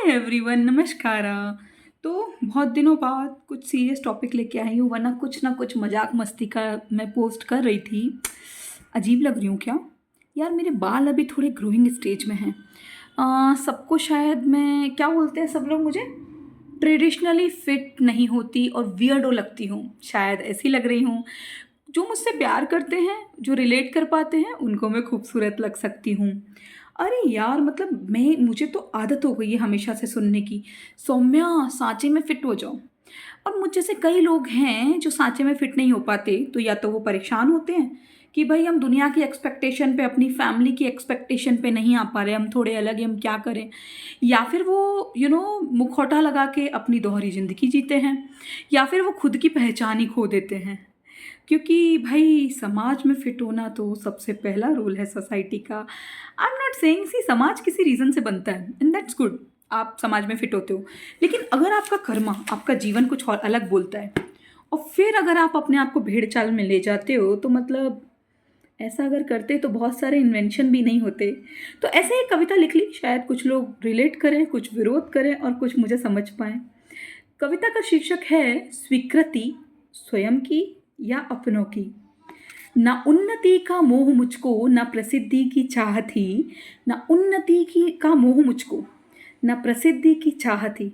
Everyone, नमस्कार। तो बहुत दिनों बाद कुछ सीरियस टॉपिक लेके आई हूँ, वरना कुछ ना कुछ मजाक मस्ती का मैं पोस्ट कर रही थी। अजीब लग रही हूँ क्या? यार, मेरे बाल अभी थोड़े ग्रोइंग स्टेज में हैं। सबको शायद मैं क्या बोलते हैं सब लोग मुझे ट्रेडिशनली फिट नहीं होती और वियर्डो लगती हूँ, शायद ऐसी लग रही हूँ। जो मुझसे प्यार करते हैं, जो रिलेट कर पाते हैं, उनको मैं खूबसूरत लग सकती हूँ। अरे यार, मतलब मुझे तो आदत हो गई है हमेशा से सुनने की, सौम्या सांचे में फिट हो जाओ। और मुझ जैसे कई लोग हैं जो सांचे में फिट नहीं हो पाते, तो या तो वो परेशान होते हैं कि भाई हम दुनिया की एक्सपेक्टेशन पे, अपनी फैमिली की एक्सपेक्टेशन पे नहीं आ पा रहे, हम थोड़े अलग हैं, हम क्या करें। या फिर वो मुखौटा लगा के अपनी दोहरी ज़िंदगी जीते हैं, या फिर वो खुद की पहचान ही खो देते हैं। क्योंकि भाई समाज में फिट होना तो सबसे पहला रूल है सोसाइटी का। आई एम नॉट सेइंग, सी समाज किसी रीज़न से बनता है एंड दैट्स गुड, आप समाज में फिट होते हो। लेकिन अगर आपका कर्मा, आपका जीवन कुछ और अलग बोलता है, और फिर अगर आप अपने आप को भेड़ चाल में ले जाते हो, तो मतलब ऐसा अगर करते तो बहुत सारे इन्वेंशन भी नहीं होते। तो ऐसे ही कविता लिख ली, शायद कुछ लोग रिलेट करें, कुछ विरोध करें और कुछ मुझे समझ पाएँ। कविता का शीर्षक है स्वीकृति, स्वयं की या अपनों की। ना उन्नति का मोह मुझको, ना प्रसिद्धि की चाह थी। ना उन्नति की का मोह मुझको, ना प्रसिद्धि की चाह थी।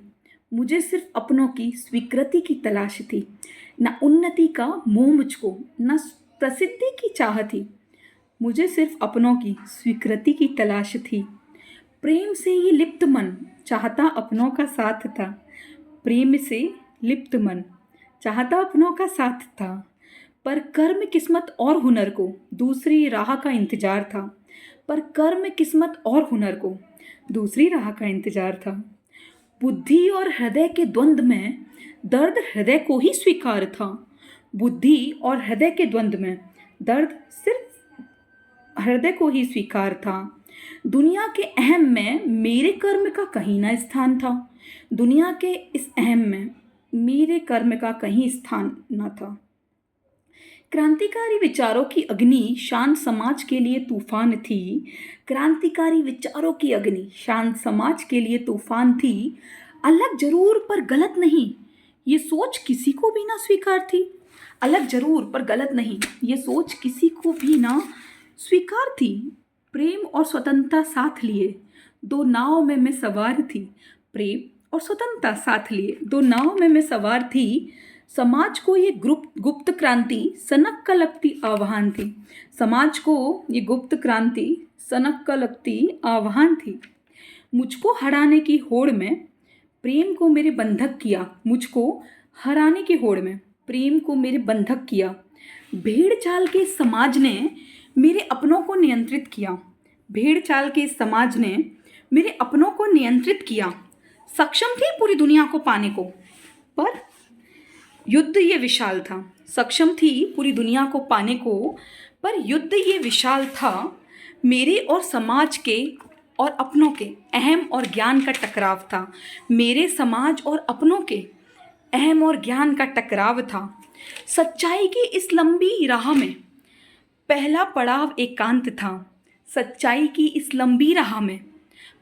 मुझे सिर्फ अपनों की स्वीकृति की तलाश थी। ना उन्नति का मोह मुझको, ना प्रसिद्धि की चाह थी। मुझे सिर्फ अपनों की स्वीकृति की तलाश थी। प्रेम से ये लिप्त मन चाहता अपनों का साथ था। प्रेम से लिप्त मन चाहता अपनों का साथ था। पर कर्म किस्मत और हुनर को दूसरी राह का इंतजार था। पर कर्म किस्मत और हुनर को दूसरी राह का इंतजार था। बुद्धि और हृदय के द्वंद्व में दर्द हृदय को ही स्वीकार था। बुद्धि और हृदय के द्वंद्व में दर्द सिर्फ हृदय को ही स्वीकार था। दुनिया के अहम में मेरे कर्म का कहीं ना स्थान था। दुनिया के इस अहम में मेरे कर्म का कहीं स्थान न था। क्रांतिकारी विचारों की अग्नि शांत समाज के लिए तूफान थी। क्रांतिकारी विचारों की अग्नि शांत समाज के लिए तूफान थी। अलग जरूर पर गलत नहीं, ये सोच किसी को भी ना स्वीकार थी। अलग जरूर पर गलत नहीं, ये सोच किसी को भी ना स्वीकार थी। प्रेम और स्वतंत्रता साथ लिए दो नाव में मैं सवार थी। प्रेम और स्वतंत्रता साथ लिए दो नाव में मैं सवार थी। समाज को ये गुप्त क्रांति सनक का लगती आह्वान थी। समाज को ये गुप्त क्रांति सनक का लगती आह्वान थी। मुझको हराने की होड़ में प्रेम को मेरे बंधक किया। मुझको हराने की होड़ में प्रेम को मेरे बंधक किया। भेड़ चाल के समाज ने मेरे अपनों को नियंत्रित किया। भेड़ चाल के समाज ने मेरे अपनों को नियंत्रित किया। सक्षम थी पूरी दुनिया को पाने को, पर युद्ध ये विशाल था। सक्षम थी पूरी दुनिया को पाने को, पर युद्ध ये विशाल था। मेरे और समाज के और अपनों के अहम और ज्ञान का टकराव था। मेरे समाज और अपनों के अहम और ज्ञान का टकराव था। सच्चाई की इस लंबी राह में पहला पड़ाव एकांत था। सच्चाई की इस लंबी राह में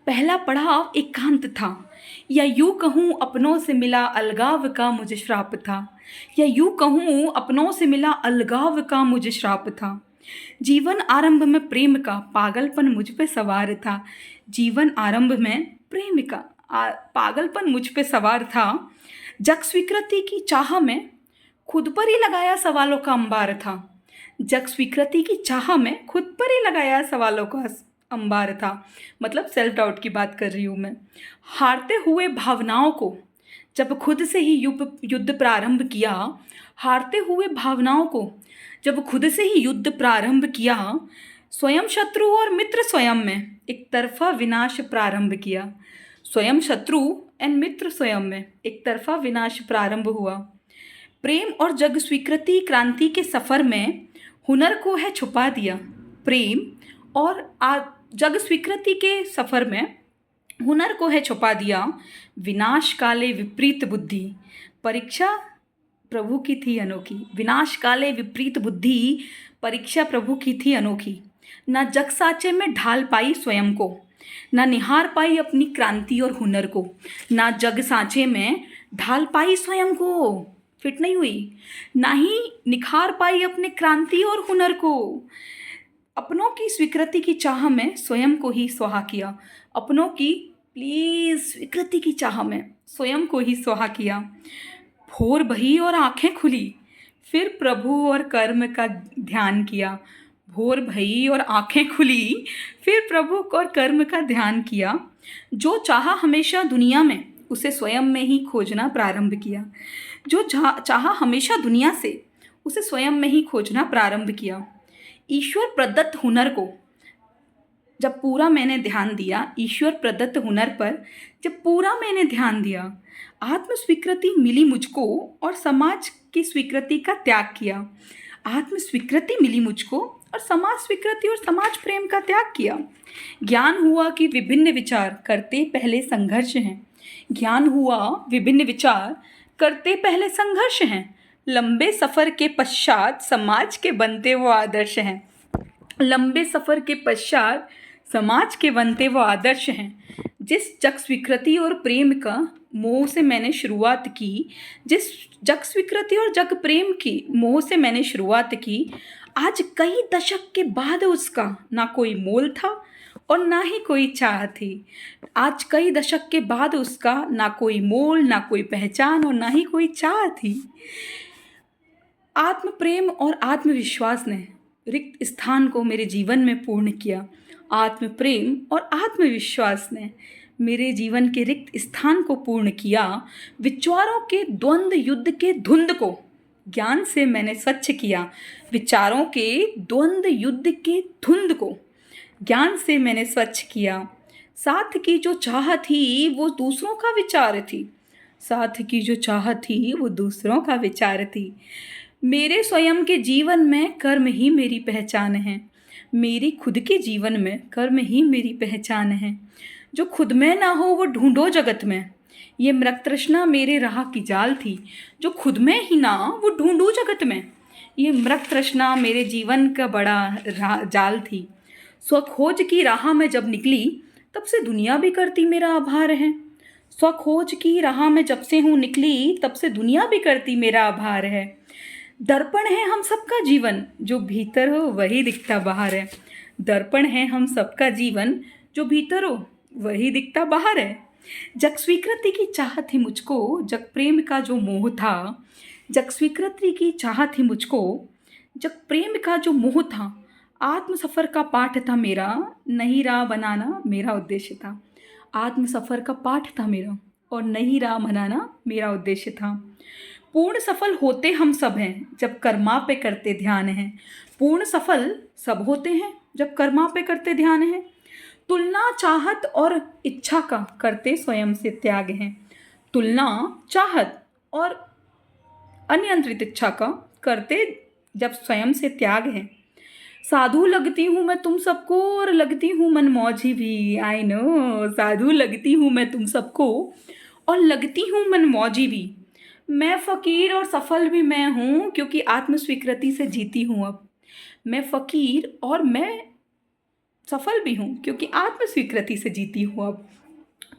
पहला पड़ाव एकांत था। या यूं कहूँ अपनों से मिला अलगाव का मुझे श्राप था। या यूं कहूँ अपनों से मिला अलगाव का मुझे श्राप था। जीवन आरंभ में प्रेम का पागलपन मुझ पे सवार था। जीवन आरंभ में प्रेम का पागलपन मुझ पे सवार था। जग स्वीकृति की चाह में खुद पर ही लगाया सवालों का अंबार था। जग स्वीकृति की चाह में खुद पर ही लगाया सवालों का अंबार था। मतलब सेल्फ डाउट की बात कर रही हूँ मैं। हारते हुए भावनाओं को जब खुद से ही युद्ध प्रारंभ किया। हारते हुए भावनाओं को जब खुद से ही युद्ध प्रारंभ किया। स्वयं शत्रु और मित्र स्वयं में एक तरफा विनाश प्रारंभ किया। स्वयं शत्रु एंड मित्र स्वयं में एक तरफा विनाश प्रारंभ हुआ। प्रेम और जग स्वीकृति क्रांति के सफ़र में हुनर को है छुपा दिया। प्रेम और जग स्वीकृति के सफ़र में हुनर को है छुपा दिया। विनाश काले विपरीत बुद्धि परीक्षा प्रभु की थी अनोखी। विनाश काले विपरीत बुद्धि परीक्षा प्रभु की थी अनोखी। न जग साचे में ढाल पाई स्वयं को। ना निहार पाई अपनी क्रांति और हुनर को, ना जग सांचे में ढाल पाई स्वयं को, फिट नहीं हुई, ना ही निखार पाई अपने क्रांति और हुनर को। अपनों की स्वीकृति की चाह में स्वयं को ही स्वाहा किया, अपनों की प्लीज स्वीकृति की चाह में स्वयं को ही स्वाहा किया। भोर बही और आंखें खुली, फिर प्रभु और कर्म का ध्यान किया। भोर भई और आंखें खुली, फिर प्रभु और कर्म का ध्यान किया। जो चाहा हमेशा दुनिया में, उसे स्वयं में ही खोजना प्रारंभ किया। जो चाहा हमेशा दुनिया से, उसे स्वयं में ही खोजना प्रारंभ किया। ईश्वर प्रदत्त हुनर को जब पूरा मैंने ध्यान दिया, ईश्वर प्रदत्त हुनर पर जब पूरा मैंने ध्यान दिया, आत्म स्वीकृति मिली मुझको और समाज की स्वीकृति का त्याग किया। आत्म स्वीकृति मिली मुझको और समाज स्वीकृति और समाज प्रेम का त्याग किया। ज्ञान हुआ कि विभिन्न विचार करते पहले संघर्ष हैं। ज्ञान हुआ विभिन्न विचार करते पहले संघर्ष हैं। लंबे सफ़र के पश्चात समाज के बनते वो आदर्श हैं। लंबे सफ़र के पश्चात समाज के बनते वो आदर्श हैं। जिस जग स्वीकृति और प्रेम का मोह से मैंने शुरुआत की, जिस जग स्वीकृति और जग प्रेम की मोह से मैंने शुरुआत की, आज कई दशक के बाद उसका ना कोई मोल था और ना ही कोई चाह थी। आज कई दशक के बाद उसका ना कोई मोल, ना कोई पहचान और ना ही कोई चाह थी। आत्म प्रेम और आत्मविश्वास ने रिक्त स्थान को मेरे जीवन में पूर्ण किया। आत्म प्रेम और आत्मविश्वास ने मेरे जीवन के रिक्त स्थान को पूर्ण किया। विचारों के द्वंद्व युद्ध के धुंध को ज्ञान से मैंने स्वच्छ किया। विचारों के द्वंद्व युद्ध के धुंध को ज्ञान से मैंने स्वच्छ किया। साथ की जो चाह थी वो दूसरों का विचार थी। साथ की जो चाह थी वो दूसरों का विचार थी। मेरे स्वयं के जीवन में कर्म ही मेरी पहचान है। मेरी खुद के जीवन में कर्म ही मेरी पहचान है। जो खुद में ना हो वो ढूंढो जगत में। ये मृग तृष्णा मेरे राह की जाल थी। जो खुद में ही ना वो ढूंढो जगत में। ये मृग तृष्णा मेरे जीवन का बड़ा जाल थी। स्वखोज की राह में जब निकली, तब से दुनिया भी करती मेरा आभार है। स्वखोज की राह में जब से हूँ निकली, तब से दुनिया भी करती मेरा आभार है। दर्पण है हम सबका जीवन, जो भीतर हो वही दिखता बाहर है। दर्पण है हम सबका जीवन, जो भीतर हो वही दिखता बाहर है। जग स्वीकृति की चाह थी मुझको, जग प्रेम का जो मोह था। जग स्वीकृति की चाह थी मुझको, जग प्रेम का जो मोह था। आत्म सफ़र का पाठ था मेरा, नई राह बनाना मेरा उद्देश्य था। आत्म सफ़र का पाठ था मेरा और नई राह बनाना मेरा उद्देश्य था। पूर्ण सफल होते हम सब हैं जब कर्मा पे करते ध्यान है। पूर्ण सफल सब होते हैं जब कर्मा पे करते ध्यान है। तुलना चाहत और इच्छा का करते स्वयं से त्याग है। तुलना चाहत और अनियंत्रित इच्छा का करते जब स्वयं से त्याग है। साधु लगती हूँ मैं तुम सबको और लगती हूँ मनमौजी भी। आई नो, साधु लगती हूँ मैं तुम सबको और लगती हूँ मनमौजी भी। मैं फ़कीर और सफल भी मैं हूँ, क्योंकि आत्म स्वीकृति से जीती हूँ अब। मैं फ़कीर और मैं सफल भी हूँ, क्योंकि आत्म स्वीकृति से जीती हूँ अब।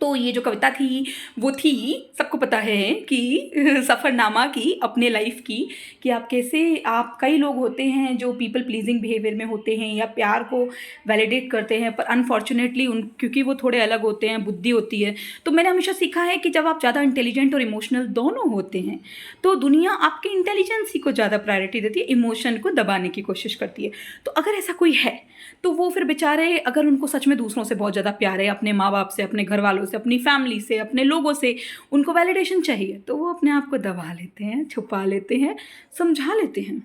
तो ये जो कविता थी वो थी, सबको पता है कि सफ़रनामा की, अपने लाइफ की, कि आप कैसे, आप कई लोग होते हैं जो पीपल प्लीजिंग बिहेवियर में होते हैं या प्यार को वैलिडेट करते हैं, पर अनफॉर्चुनेटली क्योंकि वो थोड़े अलग होते हैं, बुद्धि होती है। तो मैंने हमेशा सीखा है कि जब आप ज़्यादा इंटेलिजेंट और इमोशनल दोनों होते हैं तो दुनिया आपके इंटेलिजेंसी को ज़्यादा प्रायोरिटी देती है, इमोशन को दबाने की कोशिश करती है। तो अगर ऐसा कोई है तो वो फिर बेचारे, अगर उनको सच में दूसरों से बहुत ज़्यादा प्यार है, अपने माँ बाप से, अपने घर वालों से, अपनी फैमिली से, अपने लोगों से, उनको वैलिडेशन चाहिए, तो वो अपने आप को दबा लेते हैं, छुपा लेते हैं, समझा लेते हैं।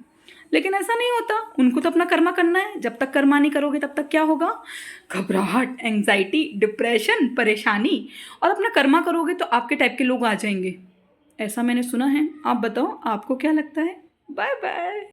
लेकिन ऐसा नहीं होता, उनको तो अपना कर्मा करना है। जब तक कर्मा नहीं करोगे तब तक क्या होगा? घबराहट, एंग्जाइटी, डिप्रेशन, परेशानी। और अपना कर्मा करोगे तो आपके टाइप के लोग आ जाएंगे। ऐसा मैंने सुना है। आप बताओ, आपको क्या लगता है? Bye bye.